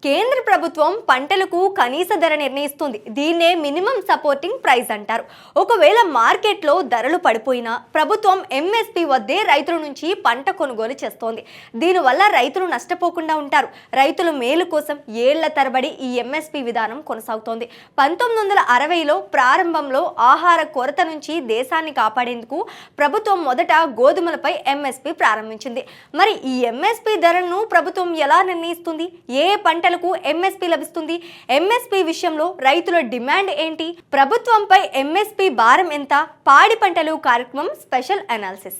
కేంద్ర ప్రభుత్వం పంటలకు కనీస ధర నిర్ణయిస్తుంది. దీన్నే మినిమం సపోర్టింగ్ ప్రైస్ అంటారు. ఒకవేళ మార్కెట్లో ధరలు పడిపోయినా ప్రభుత్వం ఎంఎస్పీ వద్దే రైతుల నుంచి పంట కొనుగోలు చేస్తోంది. దీనివల్ల రైతులు నష్టపోకుండా ఉంటారు. రైతుల మేలు కోసం ఏళ్ల తరబడి ఈ ఎంఎస్పీ విధానం కొనసాగుతోంది. 1960లో ప్రారంభంలో ఆహార కొరత నుంచి దేశాన్ని కాపాడేందుకు ప్రభుత్వం మొదట గోధుమలపై ఎంఎస్పీ ప్రారంభించింది. మరి ఈ ఎంఎస్పీ ధరలను ప్రభుత్వం ఎలా నిర్ణయిస్తుంది? ఏ పంట ఎంఎస్పీ లభిస్తుంది? ఎంఎస్పీ విషయంలో రైతుల డిమాండ్ ఏంటి? ప్రభుత్వంపై ఎంఎస్పీ భారం ఎంత? పాడి పంటలు కార్యక్రమం స్పెషల్ అనాలిసిస్.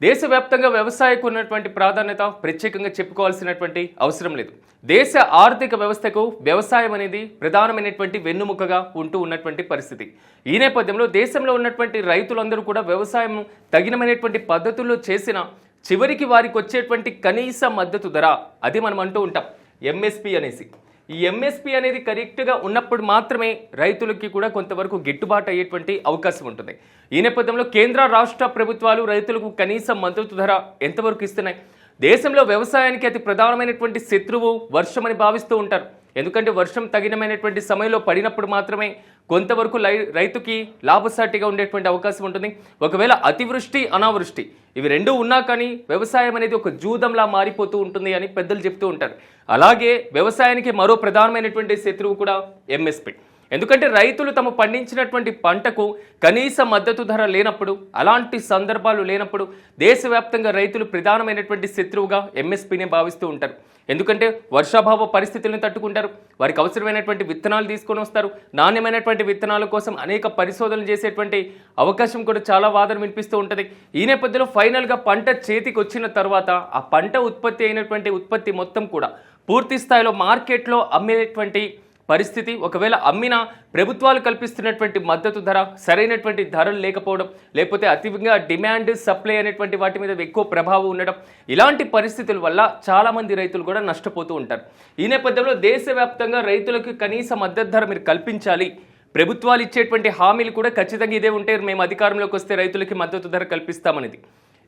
దేశవ్యాప్తంగా వ్యవసాయకు ఉన్నటువంటి ప్రాధాన్యత ప్రత్యేకంగా చెప్పుకోవాల్సినటువంటి అవసరం లేదు. దేశ ఆర్థిక వ్యవస్థకు వ్యవసాయం అనేది ప్రధానమైనటువంటి వెన్నుముకగా ఉంటూ ఉన్నటువంటి పరిస్థితి. ఈ నేపథ్యంలో దేశంలో ఉన్నటువంటి రైతులందరూ కూడా వ్యవసాయం తగినమైనటువంటి పద్ధతుల్లో చేసిన చివరికి వారికి వచ్చేటువంటి కనీస మద్దతు ధర, అది మనం అంటూ ఉంటాం ఎంఎస్పీ అనేసి. ఈ ఎంఎస్పీ అనేది కరెక్ట్గా ఉన్నప్పుడు మాత్రమే రైతులకి కూడా కొంతవరకు గిట్టుబాటు అయ్యేటువంటి అవకాశం ఉంటుంది. ఈ నేపథ్యంలో కేంద్ర రాష్ట్ర ప్రభుత్వాలు రైతులకు కనీస మద్దతు ధర ఎంతవరకు ఇస్తున్నాయి? దేశంలో వ్యవసాయానికి అతి ప్రధానమైనటువంటి శత్రువు వర్షం అని భావిస్తూ ఉంటారు. ఎందుకంటే వర్షం తగినమైనటువంటి సమయంలో పడినప్పుడు మాత్రమే కొంతవరకు రైతుకి లాభసాటిగా ఉండేటువంటి అవకాశం ఉంటుంది. ఒకవేళ అతివృష్టి అనావృష్టి ఇవి రెండూ ఉన్నా కానీ వ్యవసాయం అనేది ఒక జూదంలా మారిపోతూ ఉంటుంది అని పెద్దలు చెప్తూ ఉంటారు. అలాగే వ్యవసాయానికి మరో ప్రధానమైనటువంటి శత్రువు కూడా ఎంఎస్పీ. ఎందుకంటే రైతులు తమ పండించినటువంటి పంటకు కనీస మద్దతు ధర లేనప్పుడు, అలాంటి సందర్భాలు లేనప్పుడు దేశవ్యాప్తంగా రైతులు ప్రధానమైనటువంటి శత్రువుగా ఎంఎస్పీని భావిస్తూ ఉంటారు. ఎందుకంటే వర్షాభావ పరిస్థితులను తట్టుకుంటారు, వారికి అవసరమైనటువంటి విత్తనాలు తీసుకొని వస్తారు. నాణ్యమైనటువంటి విత్తనాల కోసం అనేక పరిశోధనలు చేసేటువంటి అవకాశం కూడా చాలా వాదన వినిపిస్తూ ఉంటుంది. ఈ నేపథ్యంలో ఫైనల్గా పంట చేతికి వచ్చిన తర్వాత ఆ పంట ఉత్పత్తి అయినటువంటి ఉత్పత్తి మొత్తం కూడా పూర్తి స్థాయిలో మార్కెట్లో అమ్మేటువంటి పరిస్థితి. ఒకవేళ అమ్మినా ప్రభుత్వాలు కల్పిస్తున్నటువంటి మద్దతు ధర సరైనటువంటి ధరలు లేకపోవడం, లేకపోతే అతిగా డిమాండ్ సప్లై అనేటువంటి వాటి మీద ఎక్కువ ప్రభావం ఉండడం, ఇలాంటి పరిస్థితుల వల్ల చాలామంది రైతులు కూడా నష్టపోతూ ఉంటారు. ఈ నేపథ్యంలో దేశవ్యాప్తంగా రైతులకు కనీస మద్దతు ధర మీరు కల్పించాలి. ప్రభుత్వాలు ఇచ్చేటువంటి హామీలు కూడా ఖచ్చితంగా ఇదే ఉంటే మేము అధికారంలోకి వస్తే రైతులకి మద్దతు ధర కల్పిస్తామనేది.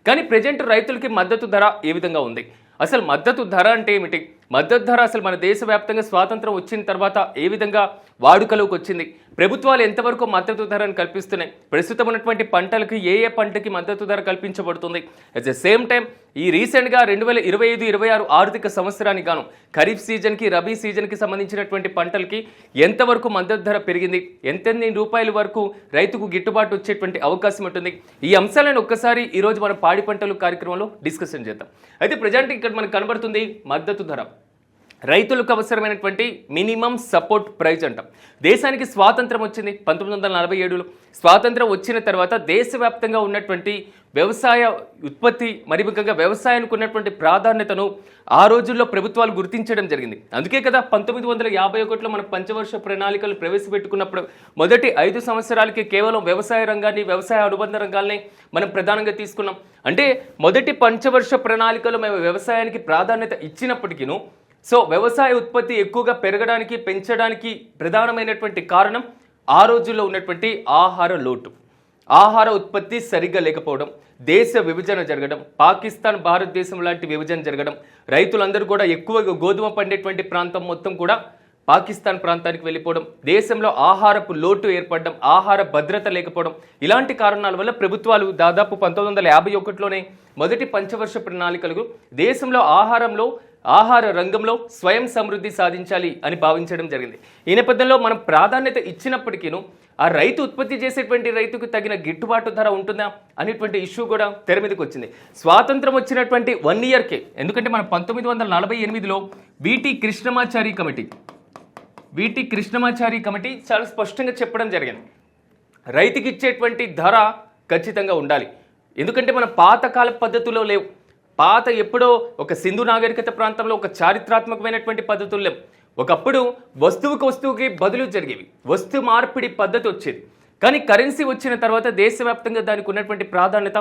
కానీ ప్రజెంట్ రైతులకి మద్దతు ధర ఏ విధంగా ఉంది? అసలు మద్దతు ధర అంటే ఏమిటి? మద్దతు ధర అసలు మన దేశవ్యాప్తంగా స్వాతంత్రం వచ్చిన తర్వాత ఏ విధంగా వాడుకలోకి వచ్చింది? ప్రభుత్వాలు ఎంతవరకు మద్దతు ధరను కల్పిస్తున్నాయి? ప్రస్తుతం ఉన్నటువంటి పంటలకు ఏ పంటకి మద్దతు ధర కల్పించబడుతుంది? అట్ ద సేమ్ టైం ఈ రీసెంట్గా 2025-26 ఆర్థిక సంవత్సరానికి గాను ఖరీఫ్ సీజన్కి, రబీ సీజన్కి సంబంధించినటువంటి పంటలకి ఎంతవరకు మద్దతు ధర పెరిగింది? ఎంతెన్ని రూపాయల వరకు రైతుకు గిట్టుబాటు వచ్చేటువంటి అవకాశం ఉంటుంది? ఈ అంశాలను ఒక్కసారి ఈరోజు మనం పాడి పంటలు కార్యక్రమంలో డిస్కషన్ చేద్దాం. అయితే ప్రజెంట్ ఇక్కడ మనకు కనబడుతుంది మద్దతు ధర. రైతులకు అవసరమైనటువంటి మినిమం సపోర్ట్ ప్రైజ్ అంటాం. దేశానికి స్వాతంత్రం వచ్చింది 1947లో. స్వాతంత్రం వచ్చిన తర్వాత దేశవ్యాప్తంగా ఉన్నటువంటి వ్యవసాయ ఉత్పత్తి, మరి ముఖ్యంగా వ్యవసాయానికి ఉన్నటువంటి ప్రాధాన్యతను ఆ రోజుల్లో ప్రభుత్వాలు గుర్తించడం జరిగింది. అందుకే కదా 1951లో మన పంచవర్ష ప్రణాళికలు ప్రవేశపెట్టుకున్నప్పుడు మొదటి 5 సంవత్సరాలకి కేవలం వ్యవసాయ రంగాన్ని, వ్యవసాయ అనుబంధ రంగాల్ని మనం ప్రధానంగా తీసుకున్నాం. అంటే మొదటి పంచవర్ష ప్రణాళికలో మేము వ్యవసాయానికి ప్రాధాన్యత ఇచ్చినప్పటికీను వ్యవసాయ ఉత్పత్తి ఎక్కువగా పెరగడానికి, పెంచడానికి ప్రధానమైనటువంటి కారణం ఆ రోజుల్లో ఉన్నటువంటి ఆహార లోటు, ఆహార ఉత్పత్తి సరిగ్గా లేకపోవడం, దేశ విభజన జరగడం, పాకిస్తాన్ భారతదేశం లాంటి విభజన జరగడం, రైతులందరూ కూడా ఎక్కువగా గోధుమ పండేటువంటి ప్రాంతం మొత్తం కూడా పాకిస్తాన్ ప్రాంతానికి వెళ్ళిపోవడం, దేశంలో ఆహారపు లోటు ఏర్పడడం, ఆహార భద్రత లేకపోవడం, ఇలాంటి కారణాల వల్ల ప్రభుత్వాలు దాదాపు 1951లోనే మొదటి పంచవర్ష ప్రణాళికలకు దేశంలో ఆహార రంగంలో స్వయం సమృద్ధి సాధించాలి అని భావించడం జరిగింది. ఈ నేపథ్యంలో మనం ప్రాధాన్యత ఇచ్చినప్పటికీను ఆ రైతు ఉత్పత్తి చేసేటువంటి రైతుకు తగిన గిట్టుబాటు ధర ఉంటుందా అనేటువంటి ఇష్యూ కూడా తెర మీదకి వచ్చింది. స్వాతంత్రం వచ్చినటువంటి 1 ఇయర్కే, ఎందుకంటే మనం 1948లో వీటి కృష్ణమాచారి కమిటీ చాలా స్పష్టంగా చెప్పడం జరిగింది. రైతుకి ఇచ్చేటువంటి ధర ఖచ్చితంగా ఉండాలి. ఎందుకంటే మన పాతకాల పద్ధతుల్లో లేవు. పాత ఎప్పుడో ఒక సింధు నాగరికత ప్రాంతంలో ఒక చారిత్రాత్మకమైనటువంటి పద్ధతులు లేవు. ఒకప్పుడు వస్తువుకి బదులు జరిగేవి, వస్తు మార్పిడి పద్ధతి వచ్చేది. కానీ కరెన్సీ వచ్చిన తర్వాత దేశవ్యాప్తంగా దానికి ఉన్నటువంటి ప్రాధాన్యత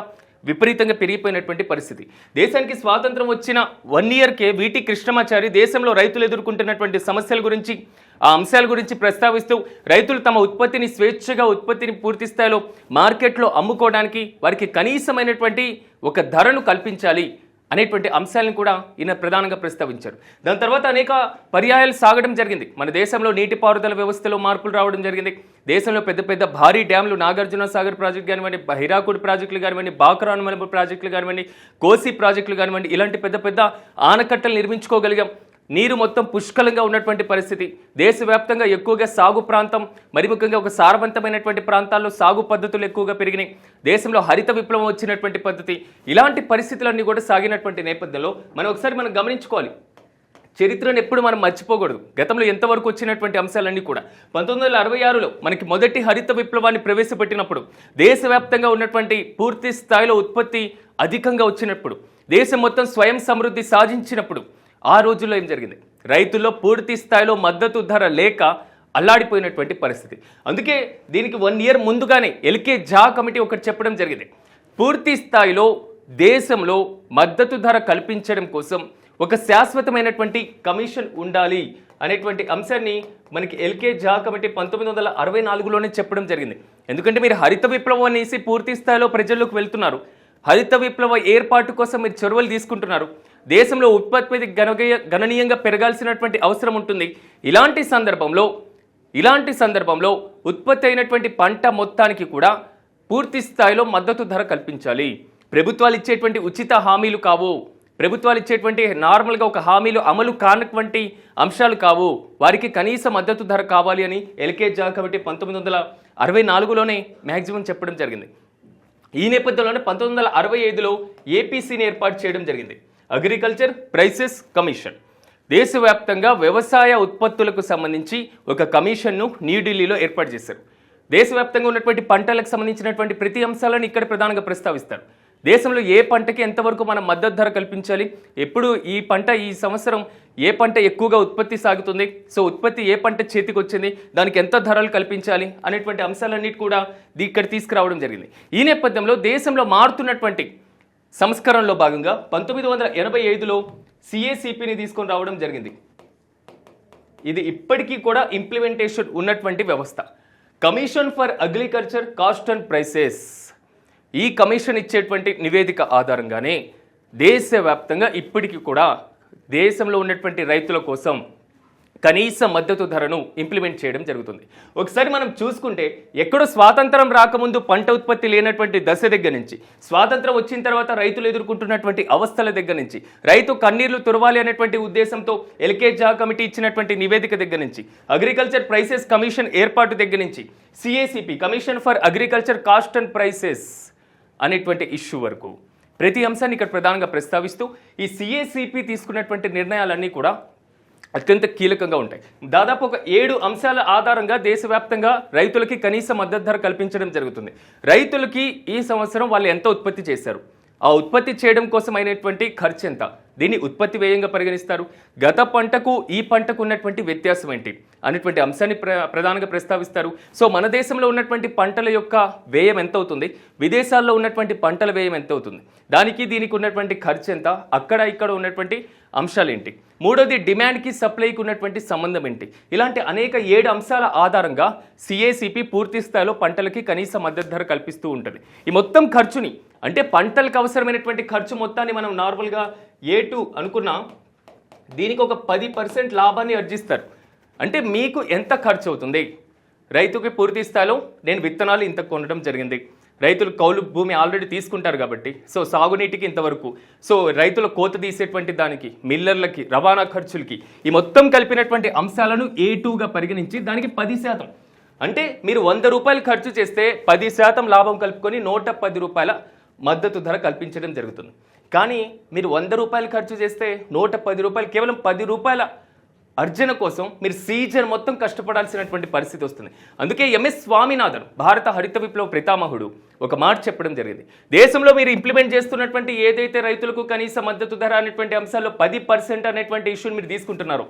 విపరీతంగా పెరిగిపోయినటువంటి పరిస్థితి. దేశానికి స్వాతంత్రం వచ్చిన 1 ఇయర్కే వీటి కృష్ణమాచారి దేశంలో రైతులు ఎదుర్కొంటున్నటువంటి సమస్యల గురించి, ఆ అంశాల గురించి ప్రస్తావిస్తూ రైతులు తమ ఉత్పత్తిని స్వేచ్ఛగా ఉత్పత్తిని పూర్తి స్థాయిలో మార్కెట్లో అమ్ముకోవడానికి వారికి కనీసమైనటువంటి ఒక ధరను కల్పించాలి అనేటువంటి అంశాలను కూడా ఈయన ప్రధానంగా ప్రస్తావించారు. దాని తర్వాత అనేక పర్యాయాలు సాగడం జరిగింది. మన దేశంలో నీటిపారుదల వ్యవస్థలో మార్పులు రావడం జరిగింది. దేశంలో పెద్ద పెద్ద భారీ డ్యామ్లు, నాగార్జున సాగర్ ప్రాజెక్టు కానివ్వండి, హీరాకుడ్ ప్రాజెక్టులు కానివ్వండి, బాక్రాన్మలబు ప్రాజెక్టులు కానివ్వండి, కోసి ప్రాజెక్టులు కానివ్వండి, ఇలాంటి పెద్ద పెద్ద ఆనకట్టలు నిర్మించుకోగలిగాం. నీరు మొత్తం పుష్కలంగా ఉన్నటువంటి పరిస్థితి. దేశవ్యాప్తంగా ఎక్కువగా సాగు ప్రాంతం, మరి ముఖ్యంగా ఒక సారవంతమైనటువంటి ప్రాంతాల్లో సాగు పద్ధతులు ఎక్కువగా పెరిగినాయి. దేశంలో హరిత విప్లవం వచ్చినటువంటి పద్ధతి. ఇలాంటి పరిస్థితులన్నీ కూడా సాగినటువంటి నేపథ్యంలో మనం గమనించుకోవాలి. చరిత్రను ఎప్పుడు మనం మర్చిపోకూడదు. గతంలో ఎంతవరకు వచ్చినటువంటి అంశాలన్నీ కూడా 1966లో మనకి మొదటి హరిత విప్లవాన్ని ప్రవేశపెట్టినప్పుడు, దేశవ్యాప్తంగా ఉన్నటువంటి పూర్తి స్థాయిలో ఉత్పత్తి అధికంగా వచ్చినప్పుడు, దేశం మొత్తం స్వయం సమృద్ధి సాధించినప్పుడు ఆ రోజుల్లో ఏం జరిగింది? రైతుల్లో పూర్తి స్థాయిలో మద్దతు ధర లేక అల్లాడిపోయినటువంటి పరిస్థితి. అందుకే దీనికి 1 ఇయర్ ముందుగానే ఎల్కే జా కమిటీ ఒకటి చెప్పడం జరిగింది. పూర్తి స్థాయిలో దేశంలో మద్దతు ధర కల్పించడం కోసం ఒక శాశ్వతమైనటువంటి కమిషన్ ఉండాలి అనేటువంటి అంశాన్ని మనకి ఎల్కే జా కమిటీ 1964లోనే చెప్పడం జరిగింది. ఎందుకంటే మీరు హరిత విప్లవం అనేసి పూర్తి స్థాయిలో ప్రజల్లోకి వెళ్తున్నారు. హరిత విప్లవ ఏర్పాటు కోసం మీరు చొరవలు తీసుకుంటున్నారు. దేశంలో ఉత్పత్తి గణనీయంగా పెరగాల్సినటువంటి అవసరం ఉంటుంది. ఇలాంటి సందర్భంలో ఉత్పత్తి అయినటువంటి పంట మొత్తానికి కూడా పూర్తి స్థాయిలో మద్దతు ధర కల్పించాలి. ప్రభుత్వాలు ఇచ్చేటువంటి ఉచిత హామీలు కావు, ప్రభుత్వాలు ఇచ్చేటువంటి నార్మల్గా ఒక హామీలు అమలు కానటువంటి అంశాలు కావు, వారికి కనీస మద్దతు ధర కావాలి అని ఎల్కే జా కమిటీ 1964లోనే మ్యాక్సిమం చెప్పడం జరిగింది. ఈ నేపథ్యంలోనే 1965లో ఏపీసీని ఏర్పాటు చేయడం జరిగింది, అగ్రికల్చర్ ప్రైసెస్ కమిషన్. దేశవ్యాప్తంగా వ్యవసాయ ఉత్పత్తులకు సంబంధించి ఒక కమిషన్ను న్యూఢిల్లీలో ఏర్పాటు చేశారు. దేశవ్యాప్తంగా ఉన్నటువంటి పంటలకు సంబంధించినటువంటి ప్రతి అంశాలను ఇక్కడ ప్రధానంగా ప్రస్తావిస్తారు. దేశంలో ఏ పంటకి ఎంతవరకు మనం మద్దతు ధర కల్పించాలి, ఎప్పుడు ఈ సంవత్సరం ఏ పంట ఎక్కువగా ఉత్పత్తి సాగుతుంది, సో ఉత్పత్తి ఏ పంట చేతికి వచ్చింది, దానికి ఎంత ధరలు కల్పించాలి అనేటువంటి అంశాలన్నిటి కూడా ఇక్కడ తీసుకురావడం జరిగింది. ఈ నేపథ్యంలో దేశంలో మారుతున్నటువంటి సంస్కరణలో భాగంగా 1985లో సిఏసిపిని తీసుకొని రావడం జరిగింది. ఇది ఇప్పటికీ కూడా ఇంప్లిమెంటేషన్ ఉన్నటువంటి వ్యవస్థ, commission for agriculture cost and prices. ఈ కమిషన్ ఇచ్చేటువంటి నివేదిక ఆధారంగానే దేశవ్యాప్తంగా ఇప్పటికీ కూడా దేశంలో ఉన్నటువంటి రైతుల కోసం కనీస మద్దతు ధరను ఇంప్లిమెంట్ చేయడం జరుగుతుంది. ఒకసారి మనం చూసుకుంటే ఎక్కడో స్వాతంత్రం రాకముందు పంట ఉత్పత్తి లేనటువంటి దశ దగ్గర నుంచి, స్వాతంత్రం వచ్చిన తర్వాత రైతులు ఎదుర్కొంటున్నటువంటి అవస్థల దగ్గర నుంచి, రైతు కన్నీళ్లు తురవాలి అనేటువంటి ఉద్దేశంతో ఎల్కే జా కమిటీ ఇచ్చినటువంటి నివేదిక దగ్గర నుంచి, అగ్రికల్చర్ ప్రైసెస్ కమిషన్ ఏర్పాటు దగ్గర నుంచి, CACP commission for agriculture cost and prices అనేటువంటి ఇష్యూ వరకు ప్రతి అంశాన్ని ఇక్కడ ప్రధానంగా ప్రస్తావిస్తూ ఈ సిఏసిపి తీసుకున్నటువంటి నిర్ణయాలన్నీ కూడా అత్యంత కీలకంగా ఉంటాయి. దాదాపు ఒక 7 అంశాల ఆధారంగా దేశవ్యాప్తంగా రైతులకి కనీస మద్దతు ధర కల్పించడం జరుగుతుంది. రైతులకి ఈ సంవత్సరం వాళ్ళు ఎంత ఉత్పత్తి చేశారు, ఆ ఉత్పత్తి చేయడం కోసం అయినటువంటి ఖర్చు ఎంత, దీన్ని ఉత్పత్తి వ్యయంగా పరిగణిస్తారు. గత పంటకు ఈ పంటకు ఉన్నటువంటి వ్యత్యాసం ఏంటి అనేటువంటి అంశాన్ని ప్రధానంగా ప్రస్తావిస్తారు. సో మన దేశంలో ఉన్నటువంటి పంటల యొక్క వ్యయం ఎంత అవుతుంది, విదేశాల్లో ఉన్నటువంటి పంటల వ్యయం ఎంత అవుతుంది, దీనికి ఉన్నటువంటి ఖర్చు ఎంత, అక్కడ ఇక్కడ ఉన్నటువంటి అంశాలు ఏంటి, మూడోది డిమాండ్కి సప్లైకి ఉన్నటువంటి సంబంధం ఏంటి, ఇలాంటి అనేక 7 అంశాల ఆధారంగా సిఏసిపి పూర్తి స్థాయిలో పంటలకి కనీస మద్దతు ధర కల్పిస్తూ ఉంటుంది. ఈ మొత్తం ఖర్చుని, అంటే పంటలకు అవసరమైనటువంటి ఖర్చు మొత్తాన్ని మనం నార్మల్గా A2 అనుకున్నా దీనికి ఒక 10% లాభాన్ని అర్జిస్తారు. అంటే మీకు ఎంత ఖర్చు అవుతుంది, రైతుకి పూర్తి స్థాయిలో నేను విత్తనాలు ఇంత కొనడం జరిగింది, రైతులు కౌలు భూమి ఆల్రెడీ తీసుకుంటారు కాబట్టి సో సాగునీటికి ఇంతవరకు, సో రైతుల కోత తీసేటువంటి దానికి, మిల్లర్లకి, రవాణా ఖర్చులకి, ఈ మొత్తం కలిపినటువంటి అంశాలను A2గా పరిగణించి దానికి 10%, అంటే మీరు 100 రూపాయలు ఖర్చు చేస్తే 10% లాభం కలుపుకొని 110 రూపాయల మద్దతు ధర కల్పించడం జరుగుతుంది. కానీ మీరు 100 రూపాయలు ఖర్చు చేస్తే 110 రూపాయలు, కేవలం 10 రూపాయల అర్జన కోసం మీరు సీజన్ మొత్తం కష్టపడాల్సినటువంటి పరిస్థితి వస్తుంది. అందుకే ఎంఎస్ స్వామినాథన్, భారత హరిత విప్లవ పితామహుడు, ఒక మాట చెప్పడం జరిగింది. దేశంలో మీరు ఇంప్లిమెంట్ చేస్తున్నటువంటి ఏదైతే రైతులకు కనీస మద్దతు ధర అనేటువంటి అంశాల్లో 10% అనేటువంటి ఇష్యూని మీరు తీసుకుంటున్నారో,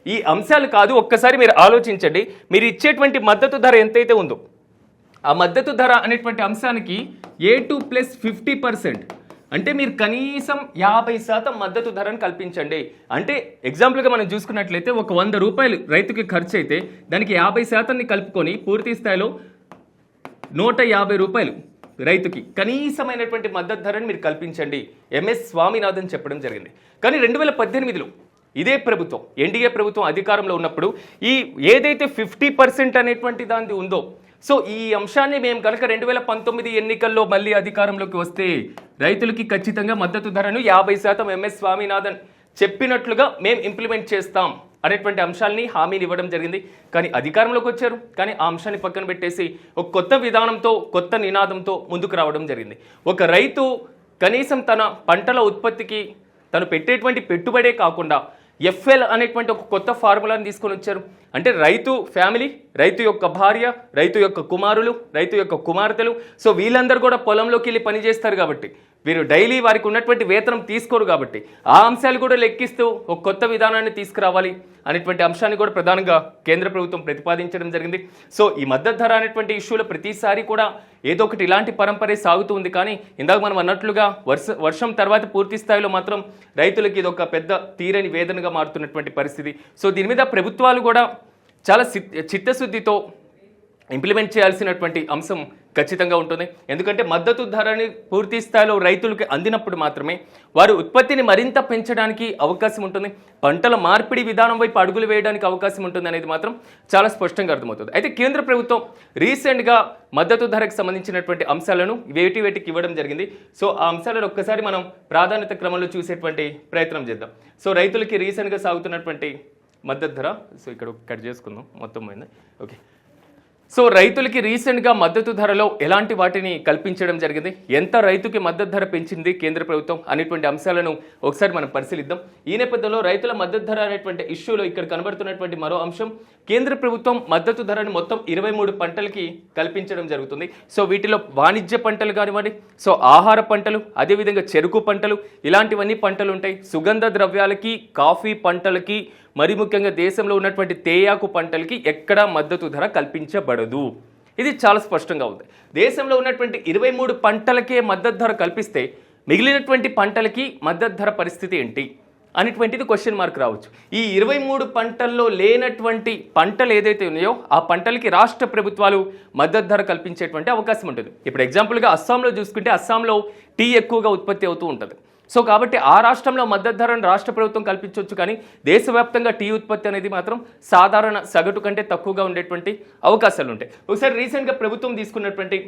ఈ అంశాలు కాదు, ఒక్కసారి మీరు ఆలోచించండి. మీరు ఇచ్చేటువంటి మద్దతు ధర ఎంతైతే ఉందో ఆ మద్దతు ధర అనేటువంటి అంశానికి A2 + 50%, అంటే మీరు కనీసం 50% మద్దతు ధరను కల్పించండి. అంటే ఎగ్జాంపుల్గా మనం చూసుకున్నట్లయితే ఒక 100 రూపాయలు రైతుకి ఖర్చు అయితే దానికి 50%ని కలుపుకొని పూర్తి స్థాయిలో 150 రూపాయలు రైతుకి కనీసమైనటువంటి మద్దతు ధరని మీరు కల్పించండి ఎంఎస్ స్వామినాథన్ చెప్పడం జరిగింది. కానీ 2018లో ఇదే ప్రభుత్వం, ఎన్డీఏ ప్రభుత్వం అధికారంలో ఉన్నప్పుడు ఈ ఏదైతే 50% అనేటువంటి దాని ఉందో, సో ఈ అంశాన్ని మేము కనుక 2019 ఎన్నికల్లో మళ్ళీ అధికారంలోకి వస్తే రైతులకి ఖచ్చితంగా మద్దతు ధరను 50% ఎంఎస్ స్వామినాథన్ చెప్పినట్లుగా మేము ఇంప్లిమెంట్ చేస్తాం అనేటువంటి అంశాలని హామీని ఇవ్వడం జరిగింది. కానీ అధికారంలోకి వచ్చారు, కానీ ఆ అంశాన్ని పక్కన పెట్టేసి ఒక కొత్త విధానంతో, కొత్త నినాదంతో ముందుకు రావడం జరిగింది. ఒక రైతు కనీసం తన పంటల ఉత్పత్తికి తను పెట్టేటువంటి పెట్టుబడే కాకుండా ఎఫ్ఎల్ అనేటువంటి ఒక కొత్త ఫార్ములాని తీసుకొని వచ్చారు. అంటే రైతు ఫ్యామిలీ, రైతు యొక్క భార్య, రైతు యొక్క కుమారులు, రైతు యొక్క కుమార్తెలు, సో వీళ్ళందరూ కూడా పొలంలోకి వెళ్ళి పనిచేస్తారు కాబట్టి, వీరు డైలీ వారికి ఉన్నటువంటి వేతనం తీసుకోరు కాబట్టి ఆ అంశాలు కూడా లెక్కిస్తూ ఒక కొత్త విధానాన్ని తీసుకురావాలి అనేటువంటి అంశాన్ని కూడా ప్రధానంగా కేంద్ర ప్రభుత్వం ప్రతిపాదించడం జరిగింది. సో ఈ మద్దతు ధర అనేటువంటి ఇష్యూలో ప్రతిసారి కూడా ఏదో ఒకటి ఇలాంటి పరంపరే సాగుతూ ఉంది. కానీ ఇందాక మనం అన్నట్లుగా వర్షం తర్వాత పూర్తి స్థాయిలో మాత్రం రైతులకి ఇది ఒక పెద్ద తీరని వేదనగా మారుతున్నటువంటి పరిస్థితి. సో దీని మీద ప్రభుత్వాలు కూడా చాలా చిత్తశుద్ధితో ఇంప్లిమెంట్ చేయాల్సినటువంటి అంశం ఖచ్చితంగా ఉంటుంది. ఎందుకంటే మద్దతు ధరని పూర్తి స్థాయిలో రైతులకు అందినప్పుడు మాత్రమే వారు ఉత్పత్తిని మరింత పెంచడానికి అవకాశం ఉంటుంది, పంటల మార్పిడి విధానం వైపు అడుగులు వేయడానికి అవకాశం ఉంటుంది అనేది మాత్రం చాలా స్పష్టంగా అర్థమవుతుంది. అయితే కేంద్ర ప్రభుత్వం రీసెంట్గా మద్దతు ధరకు సంబంధించినటువంటి అంశాలను వేటికి ఇవ్వడం జరిగింది. సో ఆ అంశాలను ఒక్కసారి మనం ప్రాధాన్యత క్రమంలో చూసేటువంటి ప్రయత్నం చేద్దాం. సో రైతులకి రీసెంట్గా సాగుతున్నటువంటి మద్దతు ధర, సో ఇక్కడ కట్ చేసుకుందాం మొత్తం పోయింది. ఓకే, సో రైతులకి రీసెంట్గా మద్దతు ధరలో ఎలాంటి వాటిని కల్పించడం జరిగింది, ఎంత రైతుకి మద్దతు ధర పెంచింది కేంద్ర ప్రభుత్వం అనేటువంటి అంశాలను ఒకసారి మనం పరిశీలిద్దాం. ఈ నేపథ్యంలో రైతుల మద్దతు ధర అనేటువంటి ఇష్యూలో ఇక్కడ కనబడుతున్నటువంటి మరో అంశం, కేంద్ర ప్రభుత్వం మద్దతు ధరను మొత్తం 23 పంటలకి కల్పించడం జరుగుతుంది. సో వీటిలో వాణిజ్య పంటలు కానివ్వండి, సో ఆహార పంటలు, అదేవిధంగా చెరుకు పంటలు, ఇలాంటివన్నీ పంటలు ఉంటాయి. సుగంధ ద్రవ్యాలకి, కాఫీ పంటలకి, మరి ముఖ్యంగా దేశంలో ఉన్నటువంటి తేయాకు పంటలకి ఎక్కడా మద్దతు ధర కల్పించబడదు. ఇది చాలా స్పష్టంగా ఉంది. దేశంలో ఉన్నటువంటి 23 పంటలకే మద్దతు ధర కల్పిస్తే మిగిలినటువంటి పంటలకి మద్దతు ధర పరిస్థితి ఏంటి అనేటువంటిది క్వశ్చన్ మార్క్ రావచ్చు. ఈ 23 పంటల్లో లేనటువంటి పంటలు ఏదైతే ఉన్నాయో ఆ పంటలకి రాష్ట్ర ప్రభుత్వాలు మద్దతు ధర కల్పించేటువంటి అవకాశం ఉంటుంది. ఇప్పుడు ఎగ్జాంపుల్గా అస్సాంలో చూసుకుంటే అస్సాంలో టీ ఎక్కువగా ఉత్పత్తి అవుతూ ఉంటుంది. సో కాబట్టి ఆ రాష్ట్రంలో మద్దతు ధరను రాష్ట్ర ప్రభుత్వం కల్పించవచ్చు, కానీ దేశవ్యాప్తంగా టీ ఉత్పత్తి అనేది మాత్రం సాధారణ సగటు కంటే తక్కువగా ఉండేటువంటి అవకాశాలు ఉంటాయి. ఒకసారి రీసెంట్గా ప్రభుత్వం తీసుకున్నటువంటి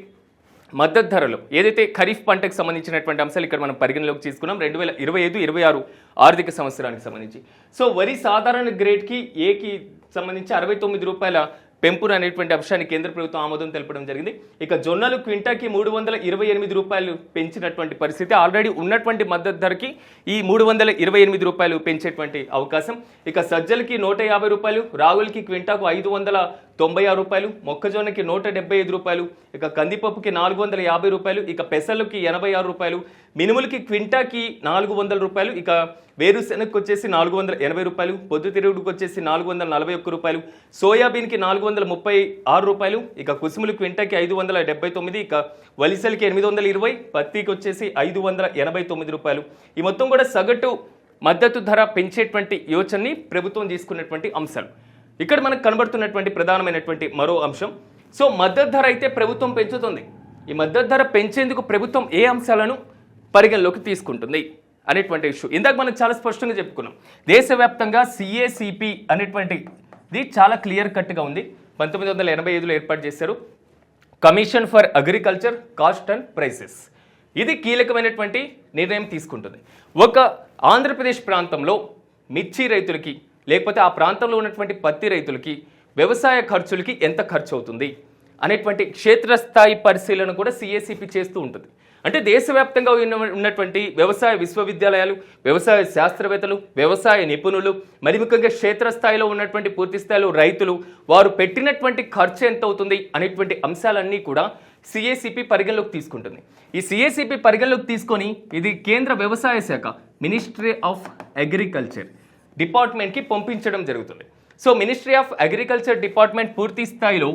మద్దతు ధరలు ఏదైతే ఖరీఫ్ పంటకు సంబంధించినటువంటి అంశాలు ఇక్కడ మనం పరిగణలోకి తీసుకున్నాం 2025-26 ఆర్థిక సంవత్సరానికి సంబంధించి. సో వరి సాధారణ గ్రేడ్కి ఏకి సంబంధించి 69 రూపాయల పెంపును అనేటువంటి అంశాన్ని కేంద్ర ప్రభుత్వం ఆమోదం తెలపడం జరిగింది. ఇక జొన్నలు క్వింటాకి 328 రూపాయలు పెంచినటువంటి పరిస్థితి, ఆల్రెడీ ఉన్నటువంటి మద్దతు ధరకి ఈ 328 రూపాయలు పెంచేటువంటి అవకాశం. ఇక సజ్జలకి 150 రూపాయలు, రాగులకి క్వింటాకు 596 రూపాయలు, మొక్కజొన్నకి 175 రూపాయలు, ఇక కందిపప్పుకి 450 రూపాయలు, ఇక పెసలకి 86 రూపాయలు, మినుములకి క్వింటాకి 400 రూపాయలు, ఇక వేరుశెనగకు వచ్చేసి 480 రూపాయలు, పొద్దుతిరుగుడుకు వచ్చేసి 441 రూపాయలు, సోయాబీన్కి 436 రూపాయలు, ఇక కుసుములు క్వింటాకి 579, ఇక వలిసలకి 820, పత్తికి వచ్చేసి 589 రూపాయలు. ఈ మొత్తం కూడా సగటు మద్దతు ధర పెంచేటువంటి యోచనని ప్రభుత్వం తీసుకున్నటువంటి అంశాలు. ఇక్కడ మనకు కనబడుతున్నటువంటి ప్రధానమైనటువంటి మరో అంశం, సో మద్దతు ధర అయితే ప్రభుత్వం పెంచుతుంది. ఈ మద్దతు ధర పెంచేందుకు ప్రభుత్వం ఏ అంశాలను పరిగణలోకి తీసుకుంటుంది అనేటువంటి ఇష్యూ ఇందాక మనం చాలా స్పష్టంగా చెప్పుకున్నాం. దేశవ్యాప్తంగా సిఏసిపి అనేటువంటిది చాలా క్లియర్ కట్గా ఉంది. 1985లో ఏర్పాటు చేశారు, commission for agriculture cost and prices. ఇది కీలకమైనటువంటి నిర్ణయం తీసుకుంటుంది. ఒక ఆంధ్రప్రదేశ్ ప్రాంతంలో మిర్చి రైతులకి, లేకపోతే ఆ ప్రాంతంలో ఉన్నటువంటి పత్తి రైతులకి వ్యవసాయ ఖర్చులకి ఎంత ఖర్చు అవుతుంది అనేటువంటి క్షేత్రస్థాయి పరిశీలన కూడా సిఏసిపి చేస్తూ ఉంటుంది. అంటే దేశవ్యాప్తంగా ఉన్నటువంటి వ్యవసాయ విశ్వవిద్యాలయాలు, వ్యవసాయ శాస్త్రవేత్తలు, వ్యవసాయ నిపుణులు, మరి ముఖ్యంగా క్షేత్రస్థాయిలో ఉన్నటువంటి పూర్తి స్థాయిలో రైతులు వారు పెట్టినటువంటి ఖర్చు ఎంత అవుతుంది అనేటువంటి అంశాలన్నీ కూడా సిఏసిపి పరిగణలోకి తీసుకుంటుంది. ఈ సిఏసిపి పరిగణలోకి తీసుకొని ఇది కేంద్ర వ్యవసాయ శాఖ మినిస్ట్రీ ఆఫ్ అగ్రికల్చర్ డిపార్ట్మెంట్కి పంపించడం జరుగుతుంది. So ministry of agriculture department పూర్తి స్థాయిలో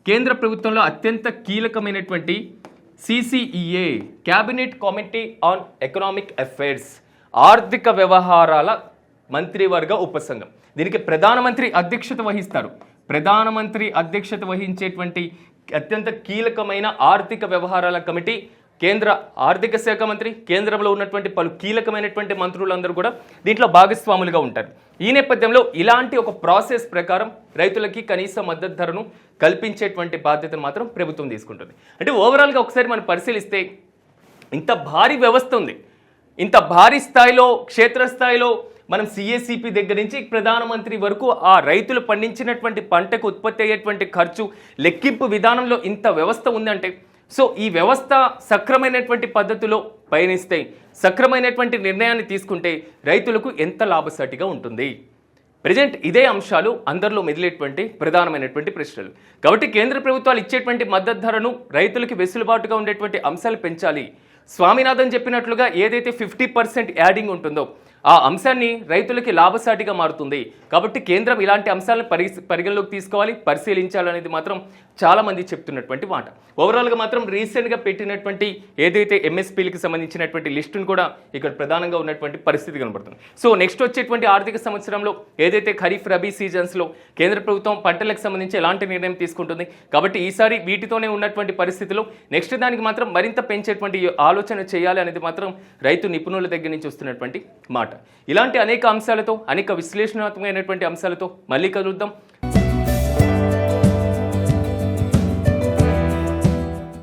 కేంద్ర ప్రభుత్వంలో అత్యంత కీలకమైనటువంటి CCEA cabinet committee on economic affairs ఆర్థిక వ్యవహారాల మంత్రివర్గ ఉపసంఘం. దీనికి ప్రధానమంత్రి అధ్యక్షత వహిస్తారు. ప్రధానమంత్రి అధ్యక్షత వహించేటువంటి అత్యంత కీలకమైన ఆర్థిక వ్యవహారాల కమిటీ, కేంద్ర ఆర్థిక శాఖ మంత్రి, కేంద్రంలో ఉన్నటువంటి పలు కీలకమైనటువంటి మంత్రులందరూ కూడా దీంట్లో భాగస్వాములుగా ఉంటారు. ఈ నేపథ్యంలో ఇలాంటి ఒక ప్రాసెస్ ప్రకారం రైతులకి కనీస మద్దతు ధరను కల్పించేటువంటి బాధ్యతను మాత్రం ప్రభుత్వం తీసుకుంటుంది. అంటే ఓవరాల్గా ఒకసారి మనం పరిశీలిస్తే ఇంత భారీ వ్యవస్థ ఉంది, ఇంత భారీ స్థాయిలో క్షేత్రస్థాయిలో మనం సిఏసిపి దగ్గర నుంచి ప్రధానమంత్రి వరకు ఆ రైతులు పండించినటువంటి పంటకు ఉత్పత్తి అయ్యేటువంటి ఖర్చు లెక్కింపు విధానంలో ఇంత వ్యవస్థ ఉందంటే, సో ఈ వ్యవస్థ సక్రమైనటువంటి పద్ధతిలో పయనిస్తే, సక్రమైనటువంటి నిర్ణయాన్ని తీసుకుంటే రైతులకు ఎంత లాభసాటిగా ఉంటుంది. ప్రజెంట్ ఇదే అంశాలు అందరిలో మెదిలేటువంటి ప్రధానమైనటువంటి ప్రశ్నలు. కాబట్టి కేంద్ర ప్రభుత్వాలు ఇచ్చేటువంటి మద్దతు ధరను రైతులకి వెసులుబాటుగా ఉండేటువంటి అంశాలు పెంచాలి. స్వామినాథన్ చెప్పినట్లుగా ఏదైతే 50% యాడింగ్ ఉంటుందో ఆ అంశాన్ని రైతులకి లాభసాటిగా మారుతుంది. కాబట్టి కేంద్రం ఇలాంటి అంశాలను పరిగణలోకి తీసుకోవాలి, పరిశీలించాలనేది మాత్రం చాలా మంది చెప్తున్నటువంటి మాట. ఓవరాల్గా మాత్రం రీసెంట్గా పెట్టినటువంటి ఏదైతే ఎంఎస్పీలకి సంబంధించినటువంటి లిస్టును కూడా ఇక్కడ ప్రధానంగా ఉన్నటువంటి పరిస్థితి కనబడుతుంది. సో నెక్స్ట్ వచ్చేటువంటి ఆర్థిక సంవత్సరంలో ఏదైతే ఖరీఫ్ రబీ సీజన్స్లో కేంద్ర ప్రభుత్వం పంటలకు సంబంధించి ఎలాంటి నిర్ణయం తీసుకుంటుంది, కాబట్టి ఈసారి వీటితోనే ఉన్నటువంటి పరిస్థితిలో నెక్స్ట్ దానికి మాత్రం మరింత పెంచేటువంటి ఆలోచన చేయాలి అనేది మాత్రం రైతు నిపుణుల దగ్గర నుంచి వస్తున్నటువంటి మాట. ఇలాంటి అనేక అంశాలతో, అనేక విశ్లేషణాత్మకమైనటువంటి అంశాలతో మళ్ళీ కలుద్దాం.